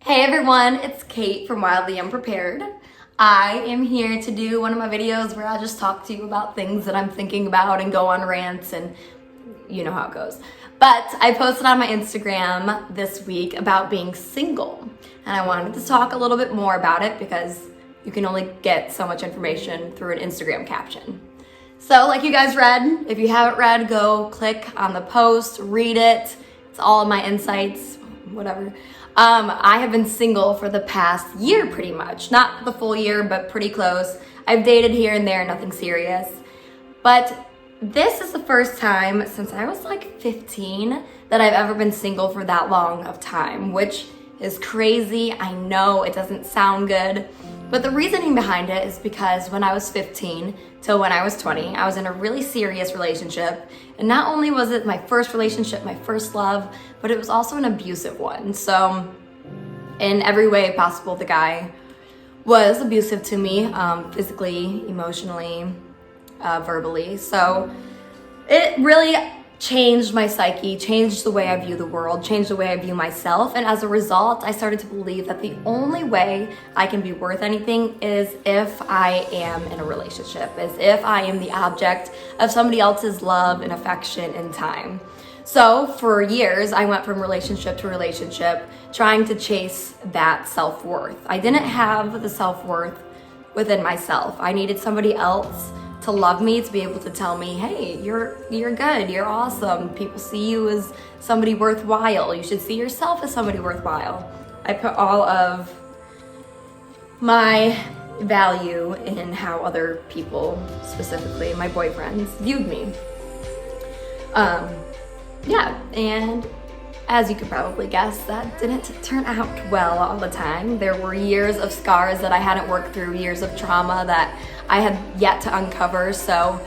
Hey everyone, it's Kate from Wildly Unprepared. I am here to do one of my videos where I just talk to you about things that I'm thinking about and go on rants, and you know how it goes. But I posted on my Instagram this week about being single, and I wanted to talk a little bit more about it because you can only get so much information through an Instagram caption. So like you guys read, if you haven't read, go click on the post, read it. It's all of my insights, whatever. I have been single for the past year pretty much. Not the full year, but pretty close. I've dated here and there, nothing serious. But this is the first time since I was like 15 that I've ever been single for that long of time, which is crazy. I know it doesn't sound good, but the reasoning behind it is because when I was 15 till when I was 20, I was in a really serious relationship. And not only was it my first relationship, my first love, but it was also an abusive one. So in every way possible, the guy was abusive to me, physically, emotionally, verbally. So it really changed my psyche, changed the way I view the world, changed the way I view myself. And as a result, I started to believe that the only way I can be worth anything is if I am in a relationship, is if I am the object of somebody else's love and affection and time. So for years, I went from relationship to relationship, trying to chase that self-worth. I didn't have the self-worth within myself. I needed somebody else to love me, to be able to tell me, hey, you're good, you're awesome. People see you as somebody worthwhile. You should see yourself as somebody worthwhile. I put all of my value in how other people, specifically my boyfriends, viewed me. And as you could probably guess, that didn't turn out well all the time. There were years of scars that I hadn't worked through, years of trauma that I had yet to uncover. So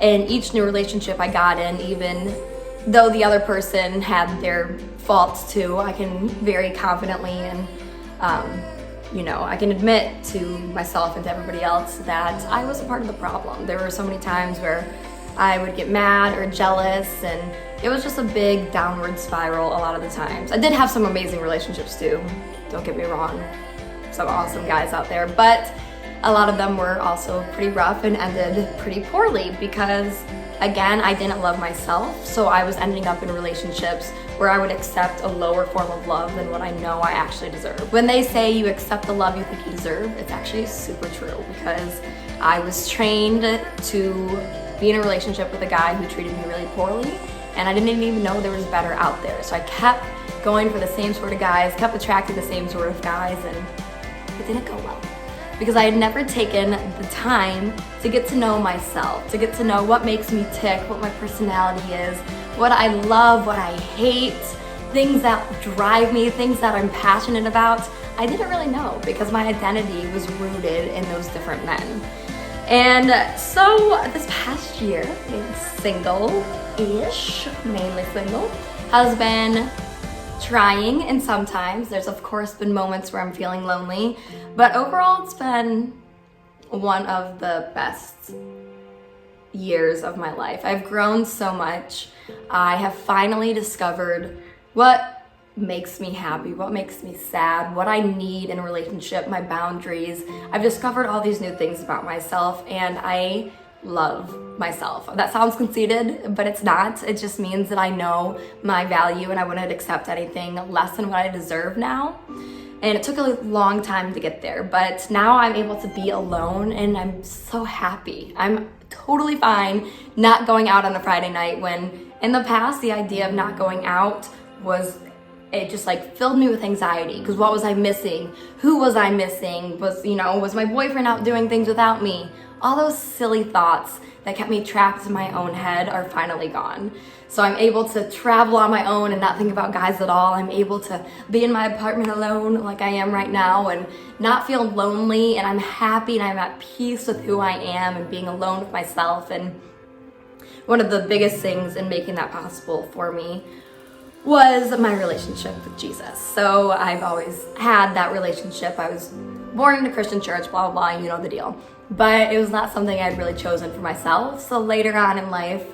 in each new relationship I got in, even though the other person had their faults too, I can very confidently and I can admit to myself and to everybody else that I was a part of the problem. There were so many times where I would get mad or jealous, and it was just a big downward spiral a lot of the times. I did have some amazing relationships too, don't get me wrong. Some awesome guys out there, but a lot of them were also pretty rough and ended pretty poorly because, again, I didn't love myself, so I was ending up in relationships where I would accept a lower form of love than what I know I actually deserve. When they say you accept the love you think you deserve, it's actually super true because I was trained to be in a relationship with a guy who treated me really poorly, and I didn't even know there was better out there. So I kept going for the same sort of guys, kept attracting the same sort of guys, and it didn't go well. Because I had never taken the time to get to know myself, to get to know what makes me tick, what my personality is, what I love, what I hate, things that drive me, things that I'm passionate about. I didn't really know because my identity was rooted in those different men. And so this past year, being single-ish, mainly single, has been trying, and sometimes there's of course been moments where I'm feeling lonely, but overall it's been one of the best years of my life. I've grown so much. I have finally discovered what makes me happy, what makes me sad, what I need in a relationship, my boundaries. I've discovered all these new things about myself, and I love myself. That sounds conceited, but it's not. It just means that I know my value and I wouldn't accept anything less than what I deserve now. And it took a long time to get there, but now I'm able to be alone and I'm so happy. I'm totally fine not going out on a Friday night when in the past the idea of not going out it just like filled me with anxiety because what was I missing? Who was I missing? Was my boyfriend out doing things without me? All those silly thoughts that kept me trapped in my own head are finally gone. So I'm able to travel on my own and not think about guys at all. I'm able to be in my apartment alone like I am right now and not feel lonely, and I'm happy and I'm at peace with who I am and being alone with myself. And one of the biggest things in making that possible for me was my relationship with Jesus. So I've always had that relationship. I was born in a Christian church, blah, blah, blah, you know the deal. But it was not something I'd really chosen for myself. So later on in life,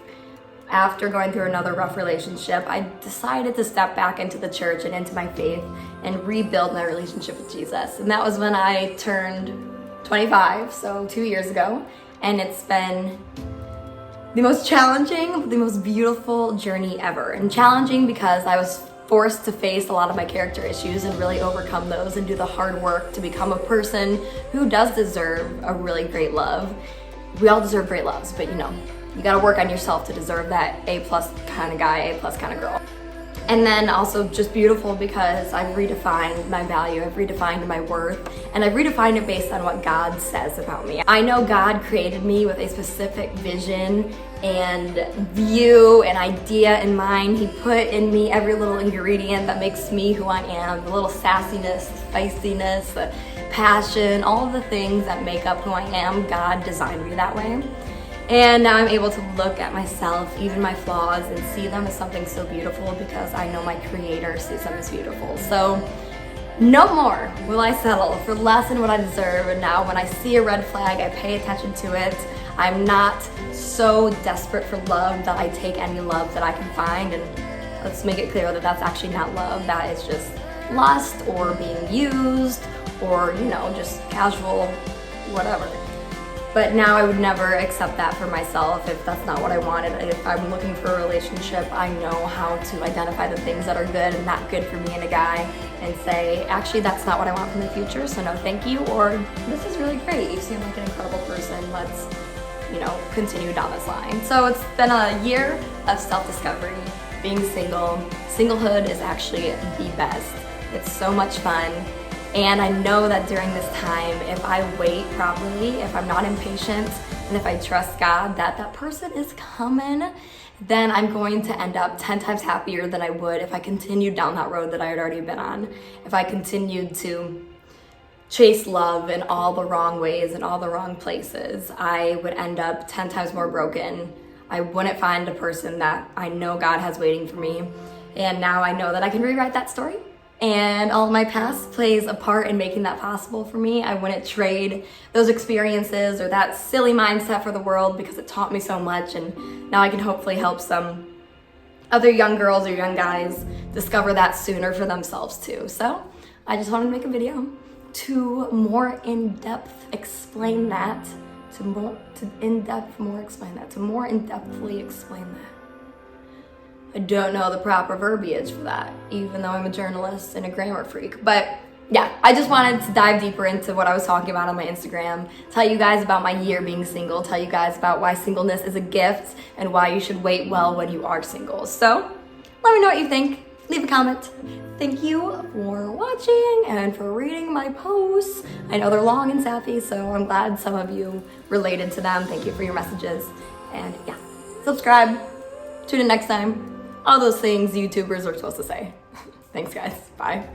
after going through another rough relationship, I decided to step back into the church and into my faith and rebuild my relationship with Jesus. And that was when I turned 25, so 2 years ago. And it's been the most challenging, the most beautiful journey ever. And challenging because I was forced to face a lot of my character issues and really overcome those and do the hard work to become a person who does deserve a really great love. We all deserve great loves, but you gotta work on yourself to deserve that A+ kind of guy, A+ kind of girl. And then also just beautiful because I've redefined my value, I've redefined my worth, and I've redefined it based on what God says about me. I know God created me with a specific vision and view and idea in mind. He put in me every little ingredient that makes me who I am, the little sassiness, the feistiness, the passion, all of the things that make up who I am. God designed me that way. And now I'm able to look at myself, even my flaws, and see them as something so beautiful because I know my Creator sees them as beautiful. So no more will I settle for less than what I deserve. And now when I see a red flag, I pay attention to it. I'm not so desperate for love that I take any love that I can find. And let's make it clear that that's actually not love. That is just lust or being used or, just casual whatever. But now I would never accept that for myself if that's not what I wanted. If I'm looking for a relationship, I know how to identify the things that are good and not good for me and a guy and say, actually, that's not what I want from the future, so no thank you, or this is really great, you seem like an incredible person, let's, continue down this line. So it's been a year of self-discovery, being single. Singlehood is actually the best. It's so much fun. And I know that during this time, if I wait properly, if I'm not impatient, and if I trust God that that person is coming, then I'm going to end up 10 times happier than I would if I continued down that road that I had already been on. If I continued to chase love in all the wrong ways and all the wrong places, I would end up 10 times more broken. I wouldn't find a person that I know God has waiting for me. And now I know that I can rewrite that story. And all of my past plays a part in making that possible for me. I wouldn't trade those experiences or that silly mindset for the world because it taught me so much, and now I can hopefully help some other young girls or young guys discover that sooner for themselves too. So I just wanted to make a video to more in-depth explain that, to more in-depthly explain that. I don't know the proper verbiage for that, even though I'm a journalist and a grammar freak. But yeah, I just wanted to dive deeper into what I was talking about on my Instagram, tell you guys about my year being single, tell you guys about why singleness is a gift and why you should wait well when you are single. So let me know what you think. Leave a comment. Thank you for watching and for reading my posts. I know they're long and sappy, so I'm glad some of you related to them. Thank you for your messages. And yeah, subscribe. Tune in next time. All those things YouTubers are supposed to say. Thanks, guys. Bye.